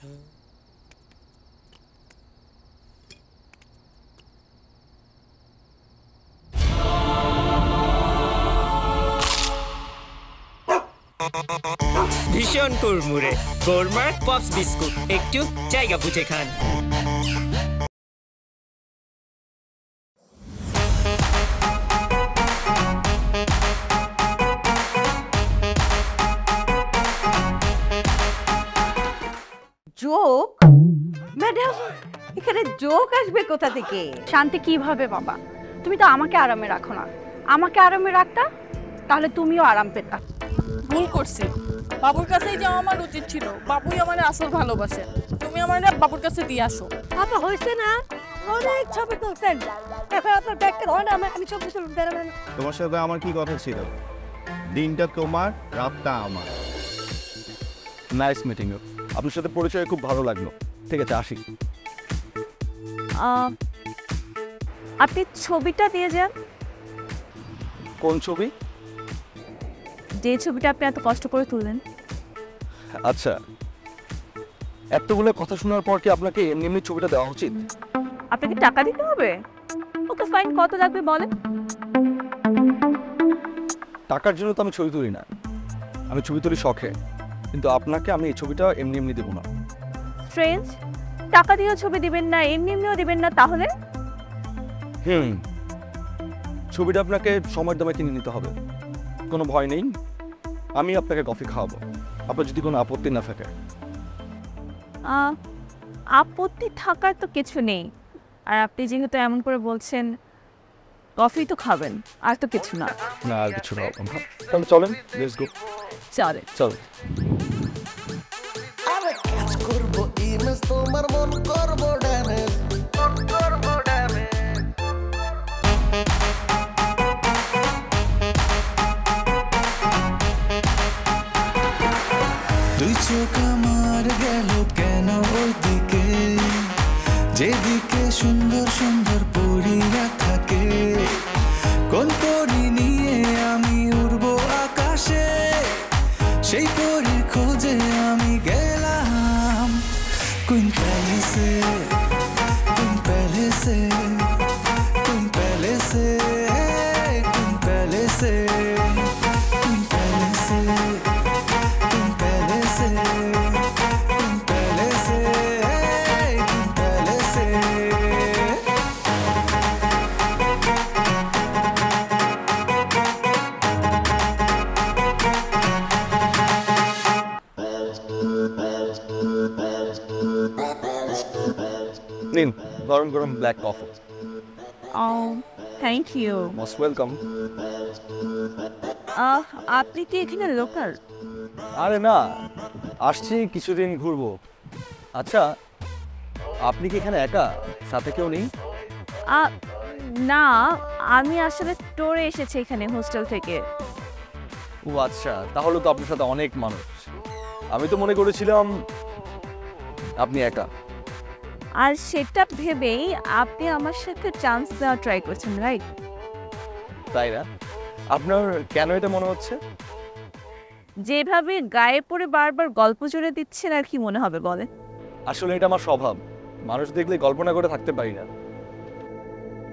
ভীষণ কুড়মুড়ে গোরমার pops biscuit, একটু জায়গা বুঝে খান। জোক? ম্যাডাম, এখানে জোক আসবে কোথা থেকে? শান্তি কিভাবে বাবা? তুমি তো আমাকে আরামে রাখো না। আমাকে আরামে রাখতা তাহলে তুমিও আরাম পেতা। ভুল করছি, বাবুর কাছেই যাওয়া আমার উচিত ছিল। বাবুই আমার আসল ভালোবাসে। তুমি আমার বাবুর কাছে দিয়ে আসো। আপা হয়েছে না, অনেক ছবি তুলছেন, এখন আপনার ব্যাগটা ধরে না, আমি ছবি তুলব। তোমার সাথে আমার কি কথা ছিল? দিনটা তোমার, রাতটা আমার। Nice meeting you. আপনার সাথে পরিচয় খুব ভালো লাগলো। ঠিক আছে, আসি। আপনি ছবিটা দিয়ে যান। কোন ছবি? যে ছবিটা আপনি এত কষ্ট করে তুললেন। আচ্ছা, এতগুলো কথা শোনার পর কি আপনাকে এমনি এমনি ছবিটা দেওয়া উচিত? আপনাকে টাকা দিতে হবে? ওকে ফাইন, কত লাগবে বলেন। টাকার জন্য তো আমি ছবি তুলি না, আমি ছবি তুলি শখে। কিন্তু আপনাকে আমি এই ছবিটা এমনি এমনি দেবো না। স্ট্রেঞ্জ, টাকা দিয়েও ছবি দিবেন না, এমনি এমনিও দিবেন না, তাহলে? ছবিটা আপনাকে সময়ের দামে কিনে নিতে হবে। কোনো ভয় নেই, আমি আপনাকে কফি খাওয়াবো, আপনার যদি কোনো আপত্তি না থাকে। আপত্তি থাকার তো কিছু নেই। আর আপনি যেহেতু এমন করে বলছেন, কফি তো খাবেন, আর তো কিছু না। না, আর কিছু না। তাহলে চলেন, লেটস গো। চলে চল। আরে কাজ করব ইমেজ, তোমার মন করব ড্যামেজ, দুই চোখ আমার গেল কেন ওইদিকে, যেদিকে সুন্দর সুন্দর পরীরা থাকে। কোন পরী নিয়ে আমি উড়বো আকাশে, সেই পরীর খোঁজে আমি গেলাম। কোন প্যালেসে, কোন প্যালেসে, কোন প্যালেসে, কোন প্যালেসে, কোন প্যালেসে, কোন প্যালেসে, কোন প্যালেসে, কোন প্যালেসে। নিন, গরম গরম black coffee. Thank you. Most welcome. আপনি কি এখানে লোকাল? আরে না, আসছি কিছুদিন ঘুরবো। আচ্ছা, আপনি কি এখানে একা, সাথে কেউ নেই? না, আমি আসলে ট্যুরে এসেছি এখানে হোস্টেল থেকে। ও আচ্ছা, তাহলে তো আপনার সাথে অনেক মানুষ। আমি তো মনে করেছিলাম আপনি একা। আর সেটা ভেবেই আপনি আমার সাথে চান্স দেওয়ার ট্রাই করছেন, রাইট? তাই না? আপনার কেন এটা মনে হচ্ছে? যেভাবে গায়ে পড়ে বারবার গল্প জুড়ে দিচ্ছেন, আর কি মনে হবে বলে? আসলে এটা আমার স্বভাব, মানুষ দেখলে কল্পনা করে থাকতে পারি না।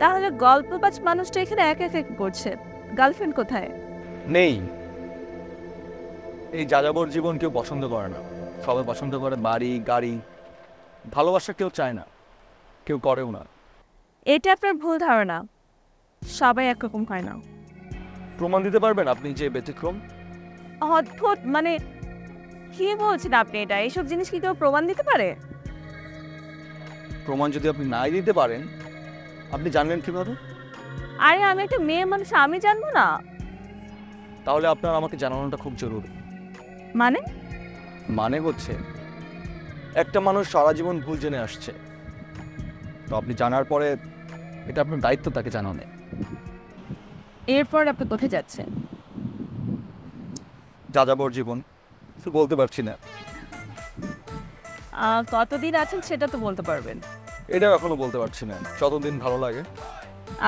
তাহলে গল্পবাজ মানুষটা এখানে একা একা কি করছে? গার্লফ্রেন্ড কোথায়? নেই। এই যাযাবর জীবন কেউ পছন্দ করে না। সবাই পছন্দ করে বাড়ি গাড়ি। ভালোবাসা কেউ চায় না, কেউ করেও না। এটা আপনার ভুল ধারণা, সবাই একরকম হয় না। প্রমাণ দিতে পারবেন আপনি যে ব্যতিক্রম? অদ্ভুত, মানে কি বলছেন আপনি? এটা এইসব জিনিস কি কেউ প্রমাণ দিতে পারে? প্রমাণ যদি আপনি নাই দিতে পারেন, আপনি জানলেন কিভাবে? আরে আমি একটা মেয়ে মানুষ, আমি জানবো না? তাহলে আপনার আমাকে জানানোটা খুব জরুরি। মানে? মানে হচ্ছে একটা মানুষ সারা জীবন ভুল জেনে আসছে, তো আপনি জানার পরে এটা আপনার দায়িত্ব তাকে জানানো। এরপর আপনি কোথায় যাচ্ছেন? যাযাবর জীবন, কিছু বলতে পারছি না। কতদিন আছেন সেটা তো বলতে পারবেন। এটাও এখনো বলতে পারছি না, যতদিন ভালো লাগে।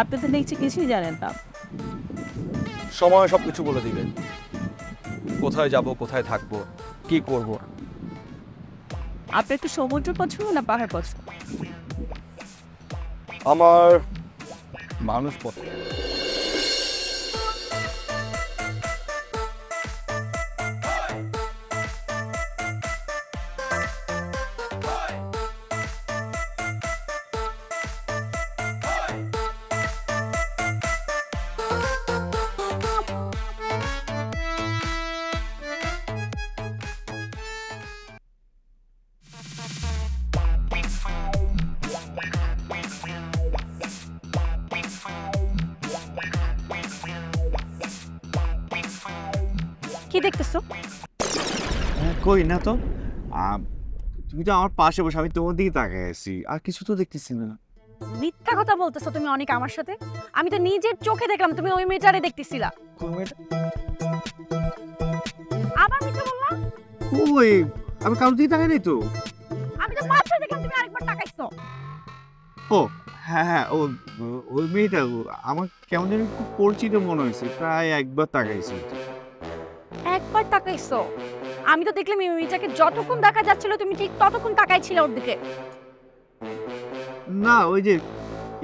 আপনি তো দেখছি কিছুই জানেন না। সময় সব কিছু বলে দিবেন, কোথায় যাব, কোথায় থাকবো, কি করব। আপনার একটু সমুদ্র পছন্দ না পাহাড় পছন্দ? আমার মানুষ পছন্দ। কি দেখতেছো? কই না তো, তুমি তো আমার পাশে বসে, আমি তোমার দিকে তাকাই আছি, আর কিছু তো দেখতেছি না। মিথ্যা কথা বলতেছো তুমি অনেক আমার সাথে। আমি তো নিজের চোখে দেখলাম তুমি ওই মেয়েটারে দেখতেছিলা। কোন মেয়েটা? আবার মিথ্যা বললা? কই, আমি কারোর দিকে তাকাই নাই তো। আমি তো মাত্র দেখলাম তুমি আরেকবার তাকাইছো। ও হ্যাঁ হ্যাঁ, ওই মেয়েটা আমার কেমন যেন খুব পরিচিত মনে হয়েছে, প্রায় একবার তাকাইছি। একবার তাকাইছো? আমি তো দেখলাম এই মেয়েটাকে যতক্ষণ দেখা যাচ্ছিল তুমি ঠিক ততক্ষণ তাকাইছিলে ওর দিকে। না, ওই যে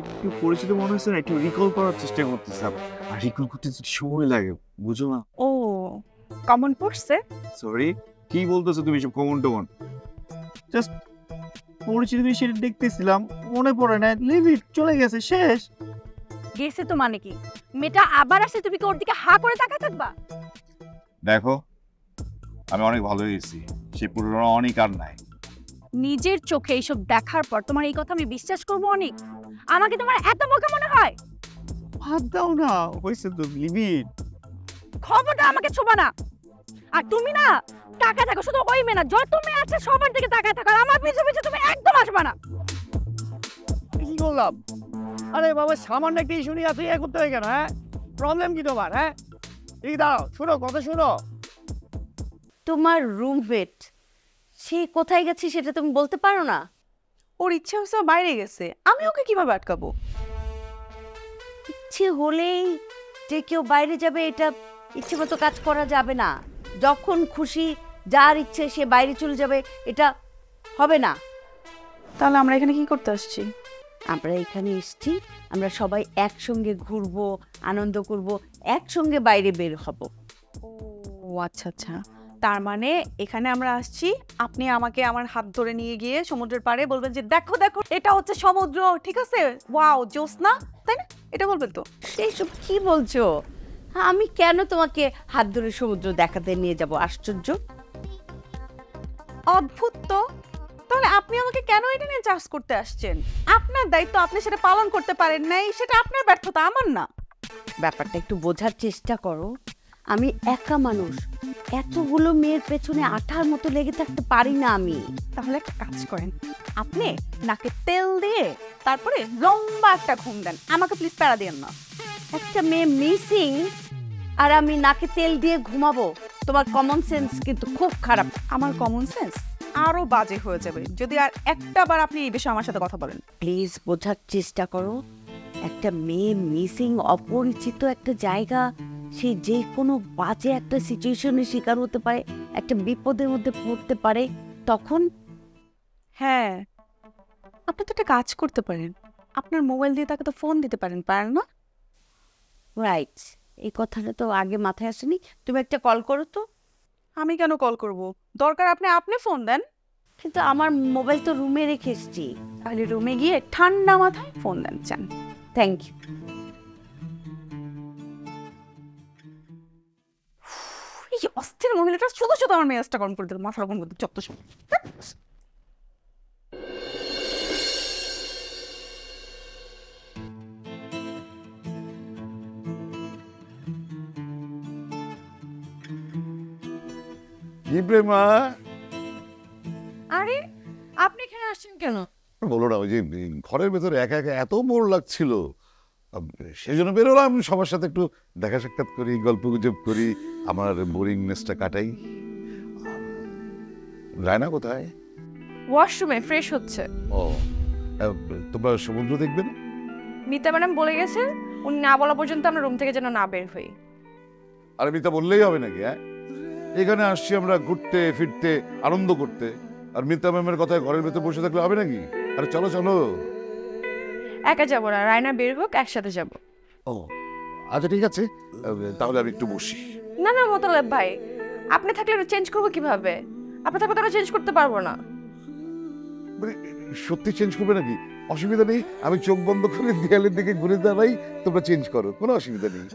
একটু পরিচিত মনে হচ্ছে না, একটু রিকল করার চেষ্টা করতেছিলাম, আর রিকল করতে সময় লাগে, বুঝো না? ও কমন পড়ছে? সরি, কি বলতেছো তুমি সব কমন টমন? জাস্ট পরিচিত বিষয় দেখতেছিলাম, মনে পড়ে না, লিভ ইট, চলে গেছে, শেষ। গেছে তো মানে কি? মেয়েটা আবার আসে, তুমি কি ওর দিকে হা করে তাকায় থাকবা? দেখো, আমি অনেক ভালো হয়েছি, সে পুরনো অনেক আর নাই। নিজের চোখে এইসব দেখার পর তোমার এই কথা আমি বিশ্বাস করবো অনেক? আমাকে তোমার এত বোকা মনে হয়? হাত দাও না, হয়েছে তো, লিভ ইট। খবরটা আমাকে ছোবা না। আর তুমি না তাকায় থাকো, শুধু ওই মেয়ে না, যত মেয়ে আছে সবার দিকে তাকায় থাকো, আর আমার পিছু পিছু তুমি একদম আসবা না। কি করলাম? আরে বাবা, সামান্য একটা ইস্যু নিয়ে তুই করতে হয় কেন? হ্যাঁ, প্রবলেম কি তোমার? হ্যাঁ, ঠিক, দাঁড়াও, শোনো, কথা শোনো। তোমার রুমমেট সে কোথায় গেছে সেটা তুমি বলতে পারো না? ওর ইচ্ছে হচ্ছে বাইরে গেছে, আমি ওকে কিভাবে আটকাবো? ইচ্ছে হলেই যে কেউ বাইরে যাবে এটা ইচ্ছে মতো কাজ করা যাবে না। যখন খুশি যার ইচ্ছে সে বাইরে চলে যাবে, এটা হবে না। তাহলে আমরা এখানে কি করতে আসছি? আমরা এখানে এসেছি, আমরা সবাই একসঙ্গে ঘুরবো, আনন্দ করব, একসঙ্গে বাইরে বের হব। ও আচ্ছা আচ্ছা, তার মানে এখানে আমরা আসছি, আপনি আমাকে আমার হাত ধরে নিয়ে গিয়ে সমুদ্রের পাড়ে বলবেন যে দেখো দেখো এটা হচ্ছে সমুদ্র, ঠিক আছে, ওয়াও জ্যোৎস্না, তাই না? এটা বলবেন তো? এইসব কি বলছো? আমি কেন তোমাকে হাত ধরে সমুদ্র দেখাতে নিয়ে যাব? আশ্চর্য, অদ্ভুত তো। তাহলে আপনি আমাকে কেন এটা নিয়ে চাষ করতে আসছেন? আপনার দায়িত্ব, আপনি সেটা পালন করতে পারেন নাই, সেটা আপনার ব্যর্থতা, আমার না। ব্যাপারটা একটু বোঝার চেষ্টা করো। আমি একা মানুষ, এতগুলো মেয়ের পেছনে আঠার মতো লেগে থাকতে পারি না আমি। তাহলে একটা কাজ করেন, আপনি নাকে তেল দিয়ে তারপরে লম্বা একটা ঘুম দেন, আমাকে প্লিজ প্যারা দিয়েন না। একটা মেয়ে মিসিং আর আমি নাকে তেল দিয়ে ঘুমাবো? তোমার কমন সেন্স কিন্তু খুব খারাপ। আমার কমন সেন্স আরো বাজে হয়ে যাবে যদি আর একটা বার আপনি এই বিষয়ে আমার সাথে কথা বলেন। প্লিজ বোঝার চেষ্টা করো। একটা মেয়ে মিসিং, অপরিচিত একটা জায়গা, সে যে কোনো বাজে একটা সিচুয়েশনের শিকার হতে পারে, একটা বিপদের মধ্যে পড়তে পারে, তখন হ্যাঁ, আপনি তো একটা কাজ করতে পারেন, আপনার মোবাইল দিয়ে তাকে তো ফোন দিতে পারেন, পারেন না? রাইট, এই কথাটা তো আগে মাথায় আসেনি। তুমি একটা কল করো তো। আমি কেন কল করব? দরকার আপনি ফোন দেন। কিন্তু আমার মোবাইল তো রুমে রেখে এসেছি। তাহলে রুমে গিয়ে ঠান্ডা মাথায় ফোন দেন, চান। Thank you. এই যে অস্থির মহিলাটা শুধু শুধু আমার মেজাজটা গরম করে দিল, মাথা গরম করে দিল যত সময়। কি প্রেমা? আরে আপনি এখানে আসছেন কেন? বলো না, ওই যে ঘরের ভেতরে একা একা এত বোর লাগছিল, সেই জন্য বেরোলাম, সবার সাথে একটু দেখা সাক্ষাৎ করি, গল্প গুজব করি, আমার বোরিংনেসটা কাটাই। রায়না কোথায়? ওয়াশরুমে ফ্রেশ হচ্ছে। ও, তোমরা সমুদ্র দেখবে না? মিতা ম্যাডাম বলে গেছে উনি না বলা পর্যন্ত আমরা রুম থেকে যেন না বের হই। আর মিতা বললেই হবে নাকি? হ্যাঁ, এখানে আসছি আমরা ঘুরতে ফিরতে, আনন্দ করতে। আর মিতা ম্যামের কথায় ঘরের ভেতর বসে থাকলে হবে নাকি? আরে চলো চলো। একা যাবো না, রায়না বের হোক, একসাথে যাব। ও আচ্ছা ঠিক আছে, তাহলে আমি একটু বসি। না না মোতালেব ভাই, আপনি থাকলে চেঞ্জ করবো কিভাবে? আপনি থাকলে তো চেঞ্জ করতে পারবো না। মানে সত্যি চেঞ্জ করবে নাকি? অসুবিধা নেই, আমি চোখ বন্ধ করে দেয়ালের দিকে ঘুরে দাঁড়াই, তোমরা চেঞ্জ করো, কোনো অসুবিধা নেই।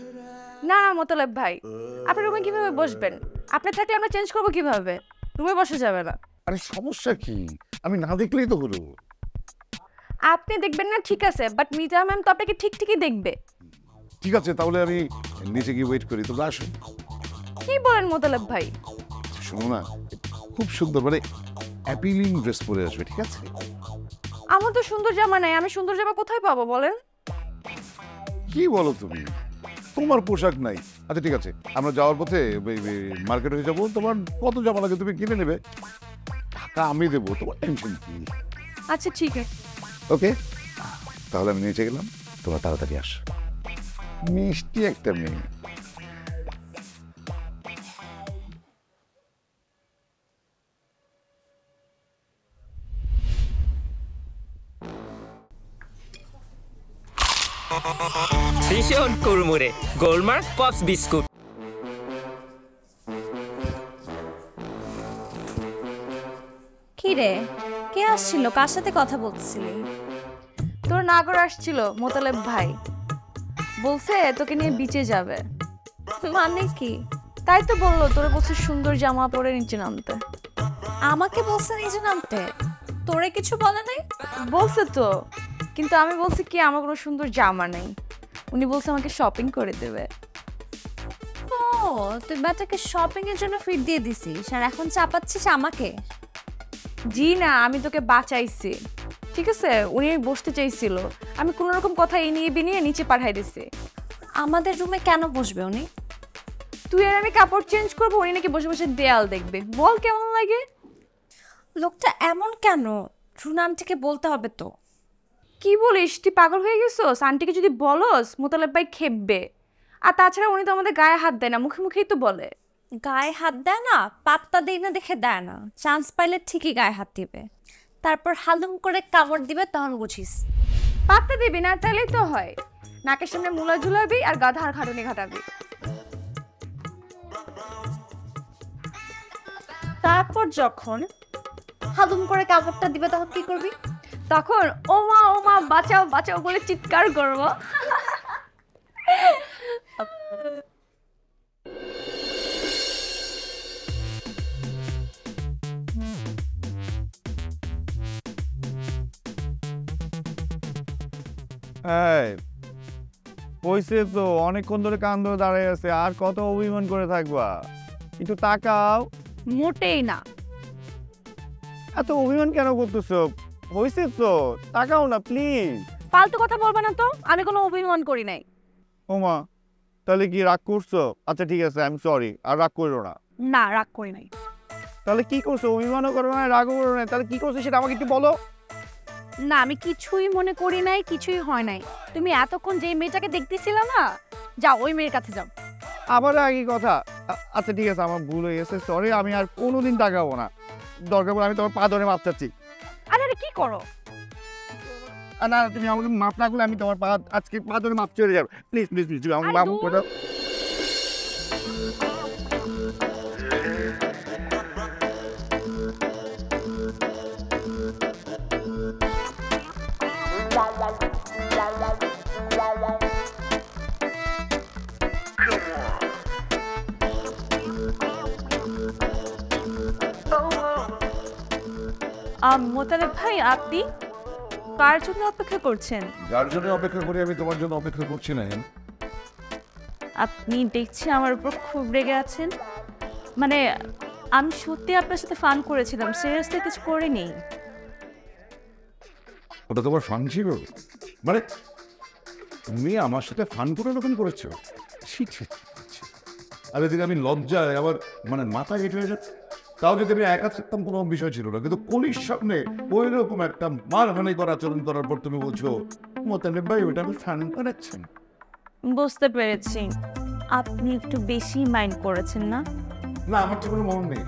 না না মোতালেব ভাই, আপনি রুমে কিভাবে বসবেন? আপনি থাকলে আমরা চেঞ্জ করবো কিভাবে? রুমে বসে যাবে না। আরে সমস্যা কি? আমি না দেখলেই তো হলো। আপনি দেখবেন না ঠিক আছে, বাট মিতা ম্যাম তো আপনাকে ঠিকই দেখবে। ঠিক আছে, তাহলে আমি নিচে গিয়ে ওয়েট করি, তোমরা আসো। কি বলেন মোতালেব ভাই? শোনো না, খুব সুন্দর মানে অ্যাপিলিং ড্রেস পরে আসবে, ঠিক আছে? আমার তো সুন্দর জামা নাই, আমি সুন্দর জামা কোথায় পাবো বলেন? কি বলো তুমি? তোমার পোশাক নাই? আচ্ছা ঠিক আছে, আমরা যাওয়ার পথে মার্কেট হয়ে যাবো, তোমার কত জামা লাগে তুমি কিনে নেবে, টাকা আমি দেবো, তোমার টেনশন কি? আচ্ছা ঠিক আছে। ওকে, তাহলে আমি নিচে গেলাম, তোমরা তাড়াতাড়ি আসো। মিষ্টি একটা মেয়ে। ভীষণ কুড়মুড়ে গোলমার্ক পপস বিস্কুট। কি রে, কে আসছিল? কার সাথে কথা বলছিলি? তোর নাগর আসছিল মোতালেব ভাই, বলছে তোকে নিয়ে বিচে যাবে। মানে কি? তাই তো বললো, তোর বলছে সুন্দর জামা পরে নিচে নামতে। আমাকে বলছে নিচে নামতে? তোরে কিছু বলে নাই? বলছে তো, কিন্তু আমি বলছি কি আমার কোনো সুন্দর জামা নেই। উনি বলছে আমাকে শপিং করে দেবে। ও, তুই ব্যাটাকে শপিং এর জন্য ফিট দিয়ে দিছিস আর এখন চাপাচ্ছিস আমাকে? জি না, আমি তোকে বাঁচাইছি, ঠিক আছে? উনি বসতে চাইছিল, আমি কোনো রকম কথা এনিয়ে বিনিয়ে নিচে পাঠাই দিছি। আমাদের রুমে কেন বসবে উনি? তুই আর আমি কাপড় চেঞ্জ করবো, উনি নাকি বসে বসে দেয়াল দেখবে। বল কেমন লাগে? লোকটা এমন কেন? রুনা আন্টিকে বলতে হবে তো। কি বলিস, তুই পাগল হয়ে গেছিস? আন্টিকে যদি বলস মোতালেব ভাই খেপবে। আর তাছাড়া উনি তো আমাদের গায়ে হাত দেয় না, মুখে মুখেই তো বলে। গায়ে হাত দেয় না, পাত্তা দেই না দেখে দেয় না, চান্স পাইলে ঠিকই গায়ে হাত দিবে, তারপর হালুম করে কামড় দিবে, তখন বুঝিস। পাত্তা দিবি না, তাইলেই তো হয়। নাকের সামনে মুলা ঝুলাবি আর গাধার খাটুনি ঘাটাবি। তারপর যখন হালুম করে কামড়টা দিবে তখন কি করবি? তখন ও মা বাঁচাও বাঁচাও বলে চিৎকার করবো। কইছে তো অনেকক্ষণ ধরে কান ধরে দাঁড়ায় আছে, আর কত অভিমান করে থাকবা? একটু তাকাও। মোটেই না। এত অভিমান কেন করতেছো? হয়েছে তো, তাকাও না প্লিজ। ফালতু কথা বলবা না তো, আমি কোনো অভিমান করি নাই। ওমা, তাহলে কি রাগ করছো? আচ্ছা ঠিক আছে, আই এম সরি, আর রাগ করো না। না, রাগ করি নাই। তাহলে কি করছো? অভিমানও করো না, রাগও করো না, তাহলে কি করছো সেটা আমাকে একটু বলো। না, আমি কিছুই মনে করি নাই, কিছুই হয় নাই। তুমি এতক্ষণ যে মেয়েটাকে দেখতেছিলে না, যাও ওই মেয়ের কাছে যাও। আবার একই কথা? আচ্ছা ঠিক আছে, আমার ভুল হয়ে গেছে, সরি, আমি আর কোনোদিন তাকাবো না। দরকার পড়ে আমি তোমার পা ধরে মাপ চাচ্ছি। আরে কি করো? না তুমি আমাকে মাপ না করলে আমি তোমার পা আজকে পা ধরে মাপ চলে যাবো। প্লিজ প্লিজ প্লিজ, তুমি আমাকে মাপ করে দাও। মোতালেব ভাই, আপনি কার জন্য অপেক্ষা করছেন? যার জন্য অপেক্ষা করি আমি তোমার জন্য অপেক্ষা করছি না। আপনি দেখছি আমার উপর খুব রেগে আছেন। মানে আমি সত্যি আপনার সাথে ফান করেছিলাম, সিরিয়াসলি কিছু করিনি। ওটা তোমার ফান ছিল? মানে তুমি আমার সাথে ফান করে এরকম করেছো? আর এদিকে আমি লজ্জায় আবার মানে মাথা হেঁটে হয়ে যাচ্ছে। তাও যদি আমি একা থাকতাম কোনো বিষয় ছিল না, কিন্তু পুলিশ সামনে ওই রকম একটা মারহানি করা আচরণ করার পর তুমি বলছো মোতালেব ভাই ওটা আমি ফান করেছেন। বুঝতে পেরেছি, আপনি একটু বেশি মাইন্ড করেছেন না? না, আমার তো কোনো মন নেই।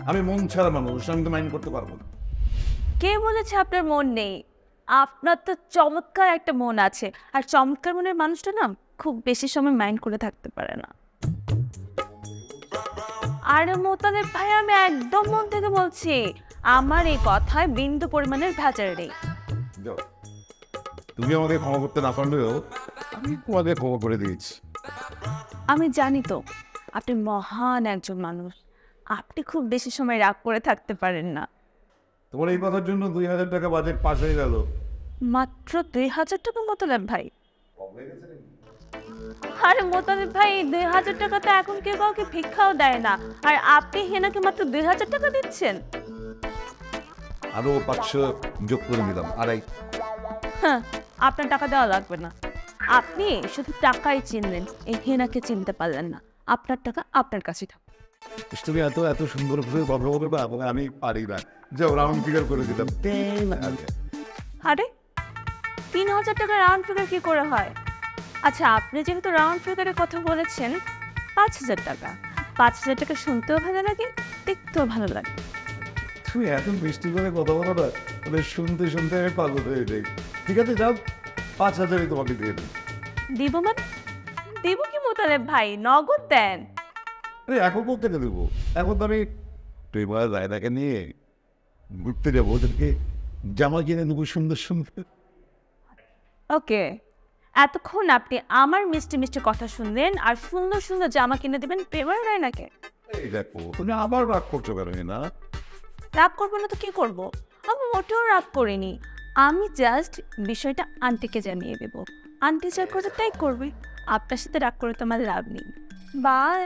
আমি মন ছাড়া মানুষ, আমি তো মাইন্ড করতে পারবো না। কে বলেছে আপনার মন নেই? আপনার তো চমৎকার একটা মন আছে, আর চমৎকার মনের মানুষটা না খুব বেশি সময় মাইন্ড করে থাকতে পারে না। আরে মোতালেব ভাই, আমি একদম মন থেকে বলছি, আমার এই কথায় বিন্দু পরিমাণের ভেজাল নেই। তুমি আমাকে ক্ষমা করতে না পারলেও আমি তোমাকে ক্ষমা করে দিয়েছি। আমি জানি তো আপনি মহান একজন মানুষ, আপনি খুব বেশি সময় রাগ করে থাকতে পারেন না। তোমার এই কথার জন্য 2000 টাকা বাজেট পাস হয়ে গেল। মাত্র 2000 টাকা মোতালেব ভাই? আরে মোতালেব ভাই, 2000 টাকা তো এখন কেউ কাউকে ভিক্ষাও দেয় না, আর আপনি হেনাকে মাত্র 2000 টাকা দিচ্ছেন। আরো 500 যোগ করে দিলাম, আড়াই। হ্যাঁ, আপনার টাকা দেওয়া লাগবে না। আপনি শুধু টাকাই চিনলেন, এই হেনাকে চিনতে পারলেন না। আপনার টাকা আপনার কাছেই থাকবে। তুমি এত এত সুন্দর করে কথা বলবে বা আমি পারি না। যাও, রাউন্ড ফিগার করে দিলাম। আরে 3000 টাকা রাউন্ড ফিগার কি করে হয়? আচ্ছা, আপনি যেহেতু রাউন্ড ফিগারের কথা বলেছেন, 5000 টাকা। 5000 টাকা শুনতেও ভালো লাগে, দেখতেও ভালো লাগে। তুমি এত মিষ্টি করে কথা বলো না, মানে শুনতে শুনতে আমি পাগল হয়ে যাই। ঠিক আছে, যাও, 5000ই তোমাকে দিয়ে দেব। দিব মানে? দিব কি মোতালেব ভাই, নগদ দেন। আরে এখন কোথা থেকে দেবো? এখন তো আমি প্রেমা রায়নাকে নিয়ে ঘুরতে যাবো, ওদেরকে জামা কিনে দেবো সুন্দর সুন্দর। ওকে, এতক্ষণ আপনি আমার মিষ্টি মিষ্টি কথা শুনলেন আর সুন্দর সুন্দর জামা কিনে দেবেন প্রেমার রায়নাকে? এই দেখো, তুমি আবার রাগ করছো কেন না? রাগ করবো না তো কি করবো? আমি মোটেও রাগ করিনি, আমি জাস্ট বিষয়টা আন্টিকে জানিয়ে দেব। আন্টি যা করে তাই করবে, আপনার সাথে রাগ করে তো আমার লাভ নেই। বাই।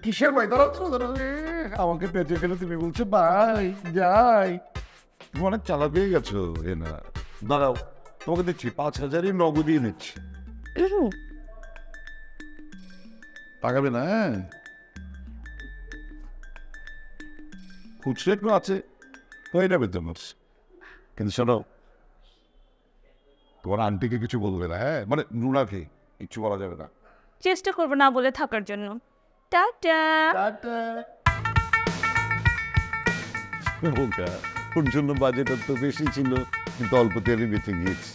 কিসের ভাই? দাঁড়াচ্ছ, আমাকে পেঁচে গেলে তুমি বলছো বাই যাই। তুমি অনেক চালা পেয়ে গেছো না। দাঁড়াও, তোমাকে দিচ্ছি 5000ই নগদই নিচ্ছি। তাকাবে না? খুচরো একটু আছে, হয়ে যাবে তোমার। কিন্তু শোনো, তোমার আন্টিকে কিছু বলবে না, হ্যাঁ? মানে নুনাকে কিছু বলা যাবে না। চেষ্টা করবো না বলে থাকার জন্য। টাটা। ওর জন্য বাজেট তো বেশি ছিল, কিন্তু অল্পতে আমি বেঁচে গিয়েছি।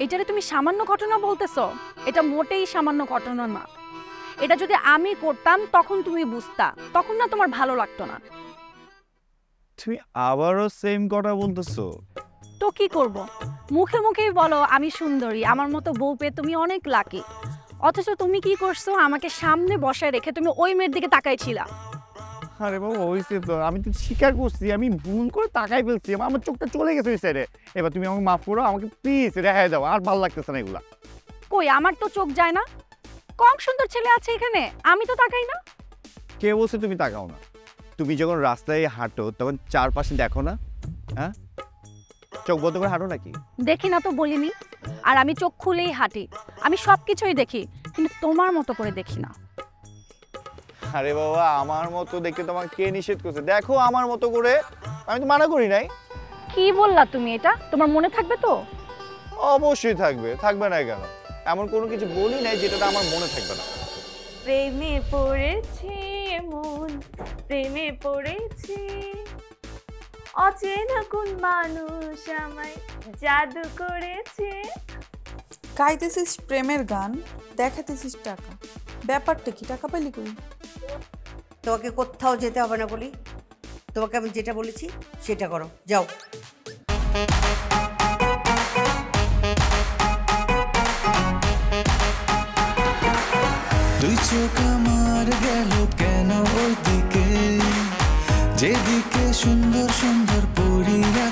এটারে তুমি সামান্য ঘটনা বলতেছো? এটা মোটেই সামান্য ঘটনা না। এটা যদি আমি করতাম তখন তুমি বুঝতা, তখন না তোমার ভালো লাগতো না। তুমি আবারও সেম কথা বলতেছো? তো কি করব, মুখে মুখেই বলো আমি সুন্দরী, আমার মতো বউ পেয়ে তুমি অনেক লাকি, অথচ তুমি কি করছো? আমাকে সামনে বসায় রেখে তুমি ওই মেয়ের দিকে তাকাইছিলা। আরে বাবা, হয়েছে তো, আমি তো স্বীকার করছি, আমি ভুল করে তাকাই ফেলছি, আমার চোখটা চলে গেছে ওই সাইডে। এবার তুমি আমাকে মাফ করো, আমাকে প্লিজ রেহাই দাও, আর ভালো লাগতেছে না এগুলা। কই, আমার তো চোখ যায় না? কম সুন্দর ছেলে আছে এখানে, আমি তো তাকাই না। কে বলছে তুমি তাকাও না? তুমি যখন রাস্তায় হাঁটো তখন চারপাশে দেখো না? হ্যাঁ, চোখ বন্ধ করে হাঁটো নাকি? দেখি না তো বলিনি, আর আমি চোখ খুলেই হাঁটি, আমি সব কিছুই দেখি, কিন্তু তোমার মতো করে দেখি না। আরে বাবা, আমার মতো দেখতে তোমাকে কে নিষেধ করছে? দেখো আমার মতো করে, আমি তো মানা করি নাই। কি বললা তুমি? এটা তোমার মনে থাকবে তো? অবশ্যই থাকবে, থাকবে না কেন? এমন কোনো কিছু বলি নাই যেটা আমার মনে থাকবে না। প্রেমে পড়েছে মন, প্রেমে পড়েছে, অচেনা কোন মানুষ আমায় জাদু করেছে। গাইতেছিস প্রেমের গান, দেখাতেছিস টাকা, ব্যাপারটা কি? টাকা পাইলি কই? তোমাকে কোথাও যেতে হবে না বলি, তোমাকে আমি যেটা বলেছি সেটা করো, যাও। তুই চোখ আমার গেল কেন ওই দিকে, যেদিকে সুন্দর সুন্দর পরিরা